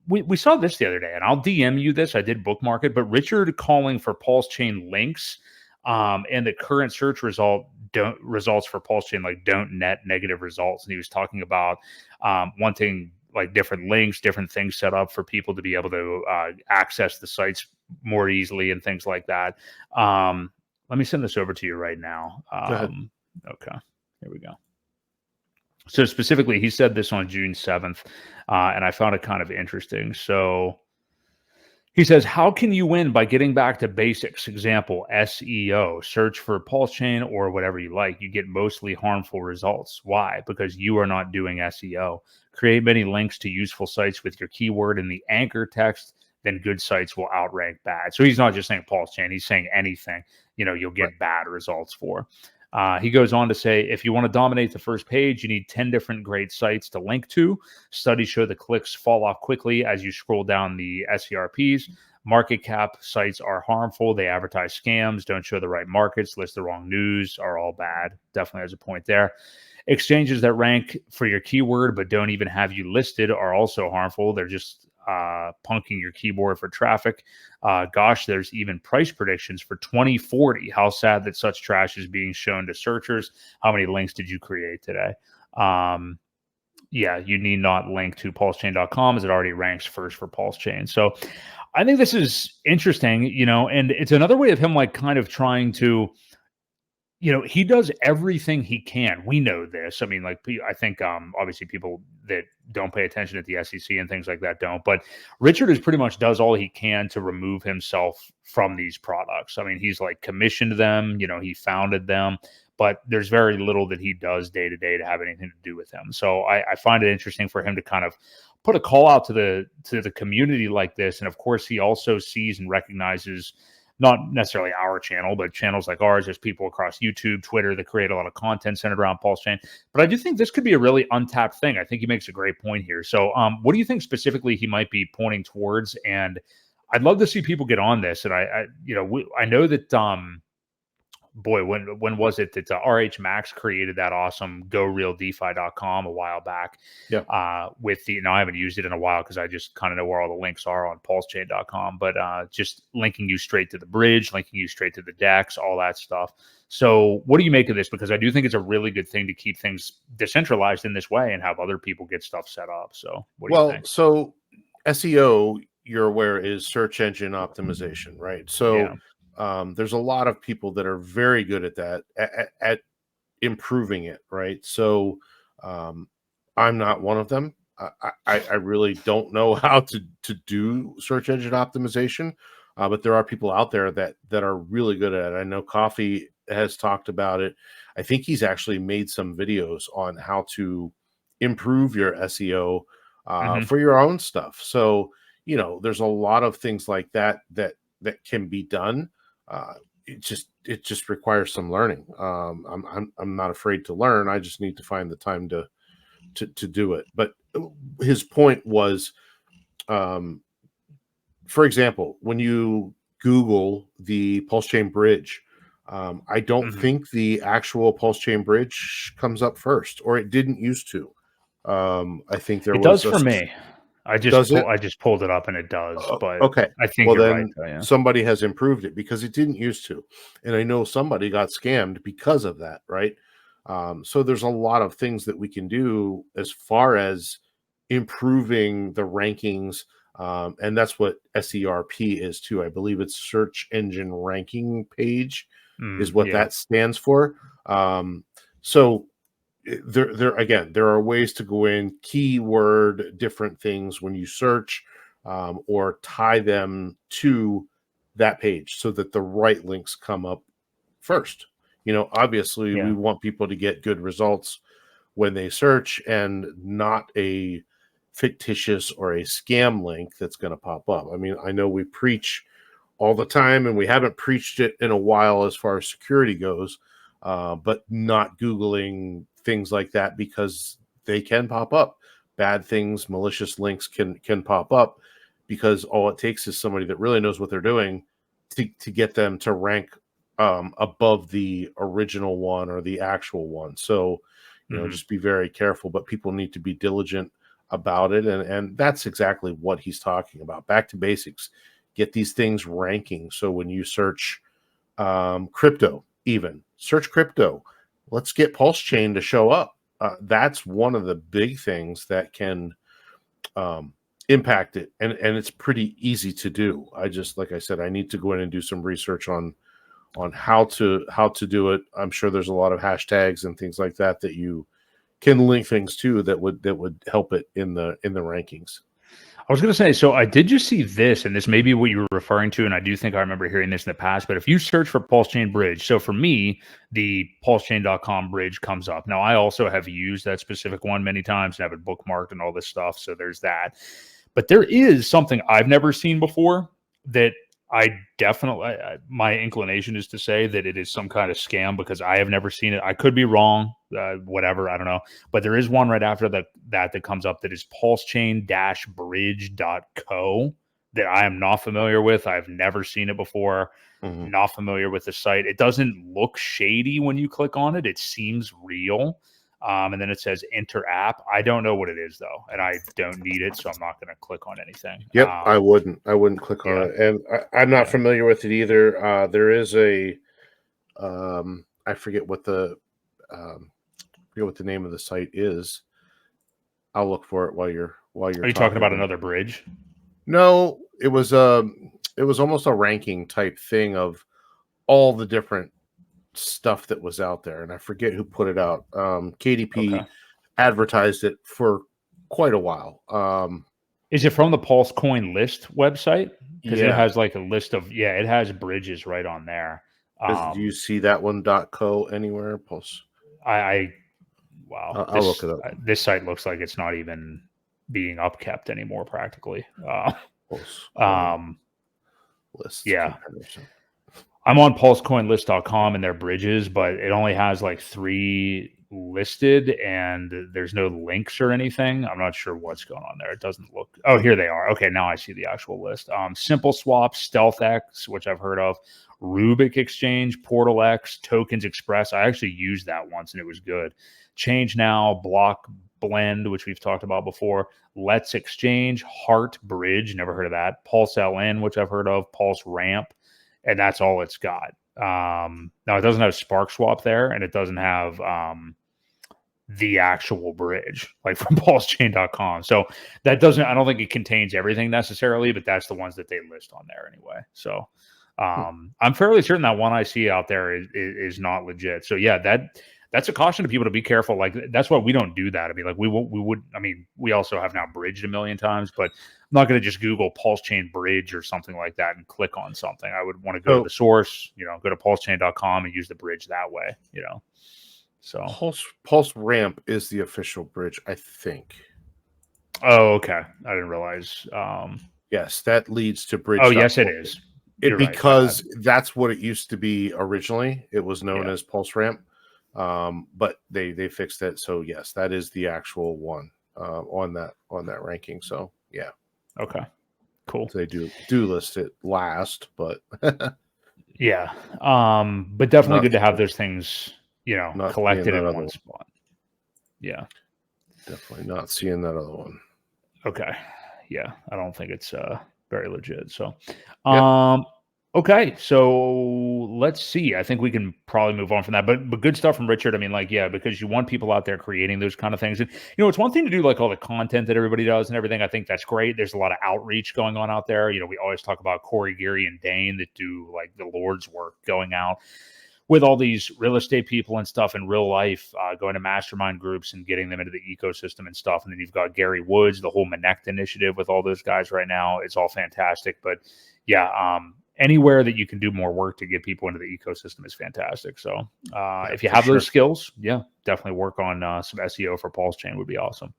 we saw this the other day, and I'll DM you this. I did bookmark it, but Richard calling for PulseChain links, and the current search results for PulseChain like don't net negative results, and he was talking about wanting like different links, different things set up for people to be able to access the sites more easily and things like that. Let me send this over to you right now. Go ahead. Okay, here we go. So specifically, he said this on June 7th, and I found it kind of interesting. So he says, how can you win by getting back to basics? Example, SEO, search for PulseChain or whatever you like. You get mostly harmful results. Why? Because you are not doing SEO. Create many links to useful sites with your keyword in the anchor text, then good sites will outrank bad. So he's not just saying PulseChain, he's saying anything, you'll get bad results for. He goes on to say, if you want to dominate the first page, you need 10 different great sites to link to. Studies show the clicks fall off quickly as you scroll down the SERPs. Market cap sites are harmful. They advertise scams, don't show the right markets, list the wrong news, are all bad. Definitely has a point there. Exchanges that rank for your keyword but don't even have you listed are also harmful. They're just punking your keyboard for traffic. Gosh, there's even price predictions for 2040. How sad that such trash is being shown to searchers. How many links did you create today? Yeah, you need not link to pulsechain.com as it already ranks first for PulseChain. So I think this is interesting, and it's another way of him like kind of trying to, he does everything he can. We know this. I mean, like, I think obviously people that don't pay attention at the SEC and things like that don't. But Richard is pretty much does all he can to remove himself from these products. I mean, he's like commissioned them. He founded them. But there's very little that he does day to day to have anything to do with them. So I find it interesting for him to kind of put a call out to the community like this. And of course, he also sees and recognizes not necessarily our channel, but channels like ours. There's people across YouTube, Twitter that create a lot of content centered around PulseChain. But I do think this could be a really untapped thing. I think he makes a great point here. So what do you think specifically he might be pointing towards? And I'd love to see people get on this. And I know that boy, when was it that RH Max created that awesome GoRealDeFi.com a while back? Yeah. With I haven't used it in a while because I just kind of know where all the links are on PulseChain.com, but just linking you straight to the bridge, linking you straight to the DEX, all that stuff. So what do you make of this? Because I do think it's a really good thing to keep things decentralized in this way and have other people get stuff set up. So what do you think? So SEO, you're aware, is search engine optimization, right? So Yeah. There's a lot of people that are very good at that, at improving it, right? So I'm not one of them. I really don't know how to do search engine optimization, but there are people out there that are really good at it. I know Coffee has talked about it. I think he's actually made some videos on how to improve your SEO for your own stuff. So there's a lot of things like that can be done. It just requires some learning. I'm not afraid to learn. I just need to find the time to do it. But his point was, for example, when you Google the PulseChain bridge, I don't think the actual PulseChain bridge comes up first, or it didn't used to. I think it does for me. I just pulled it up and it does, but okay. I think you're right. Yeah. Somebody has improved it because it didn't used to. And I know somebody got scammed because of that, right? So there's a lot of things that we can do as far as improving the rankings. And that's what SERP is too. I believe it's search engine ranking page is what that stands for. So there are ways to go in, keyword different things when you search, or tie them to that page so that the right links come up first. Obviously we want people to get good results when they search and not a fictitious or a scam link that's going to pop up. I mean, I know we preach all the time and we haven't preached it in a while as far as security goes, but not Googling things like that because they can pop up. Bad things, malicious links can pop up because all it takes is somebody that really knows what they're doing to get them to rank above the original one or the actual one. So, just be very careful, but people need to be diligent about it, and that's exactly what he's talking about. Back to basics, get these things ranking. So when you search crypto, even search crypto, let's get PulseChain to show up. That's one of the big things that can impact it, and it's pretty easy to do. I just, like I said, I need to go in and do some research on how to do it. I'm sure there's a lot of hashtags and things like that that you can link things to that would help it in the rankings. I was going to say, so I did just see this, and this may be what you were referring to, and I do think I remember hearing this in the past, but if you search for PulseChain bridge, so for me, the PulseChain.com bridge comes up. Now, I also have used that specific one many times and have it bookmarked and all this stuff, so there's that. But there is something I've never seen before that I definitely, my inclination is to say that it is some kind of scam because I have never seen it. I could be wrong, whatever, I don't know. But there is one right after that comes up that is pulsechain-bridge.co that I am not familiar with. I've never seen it before. Mm-hmm. Not familiar with the site. It doesn't look shady when you click on it. It seems real. And then it says enter app. I don't know what it is though, and I don't need it, so I'm not going to click on anything. Yep, I wouldn't click on it, and I'm not familiar with it either. There is a, I forget what the name of the site is. I'll look for it while you're. Are you talking about another bridge? No, it was almost a ranking type thing of all the different stuff that was out there, and I forget who put it out. KDP advertised it for quite a while. Is it from the PulseCoin list website? Because it has like a list of it has bridges right on there. Do you see that one .co anywhere? Pulse. Wow. I'll look it up. This site looks like it's not even being upkept anymore, practically. Pulse list. Yeah. I'm on pulsecoinlist.com and their bridges, but it only has like 3 listed and there's no links or anything. I'm not sure what's going on there. It doesn't look. Oh, here they are. Okay, now I see the actual list. Simple Swap, StealthX, which I've heard of, Rubik Exchange, Portal X, Tokens Express. I actually used that once and it was good. Change Now, Block Blend, which we've talked about before, Let's Exchange, Heart Bridge, never heard of that, Pulse LN, which I've heard of, Pulse Ramp. And that's all it's got. Now, it doesn't have Spark Swap there, and it doesn't have the actual bridge, like from PulseChain.com. So that doesn't, I don't think it contains everything necessarily, but that's the ones that they list on there anyway. So I'm fairly certain that one I see out there is not legit. So yeah, that's a caution to people to be careful. Like, that's why we don't do that. I mean, like we would, I mean, we also have now bridged a million times, but I'm not going to just Google PulseChain bridge or something like that and click on something. I would want to go to the source, go to pulsechain.com and use the bridge that way, So Pulse Ramp is the official bridge, I think. Oh, okay. I didn't realize. Yes, that leads to bridge. Oh, yes, it is. Because that's what it used to be originally. It was known as Pulse Ramp. But they fixed it, so yes, that is the actual one on that ranking. So yeah, okay, cool. So they do list it last, but yeah, but definitely good to have those things, collected in one spot. Yeah, definitely not seeing that other one. Okay, yeah, I don't think it's very legit. So, okay, so let's see. I think we can probably move on from that. But good stuff from Richard. I mean, like, yeah, because you want people out there creating those kind of things. And, it's one thing to do like all the content that everybody does and everything. I think that's great. There's a lot of outreach going on out there. We always talk about Corey, Gary, and Dane that do like the Lord's work going out with all these real estate people and stuff in real life, going to mastermind groups and getting them into the ecosystem and stuff. And then you've got Gary Woods, the whole Monect initiative with all those guys right now. It's all fantastic. But yeah, anywhere that you can do more work to get people into the ecosystem is fantastic. So if you have those skills, definitely work on some SEO for PulseChain would be awesome.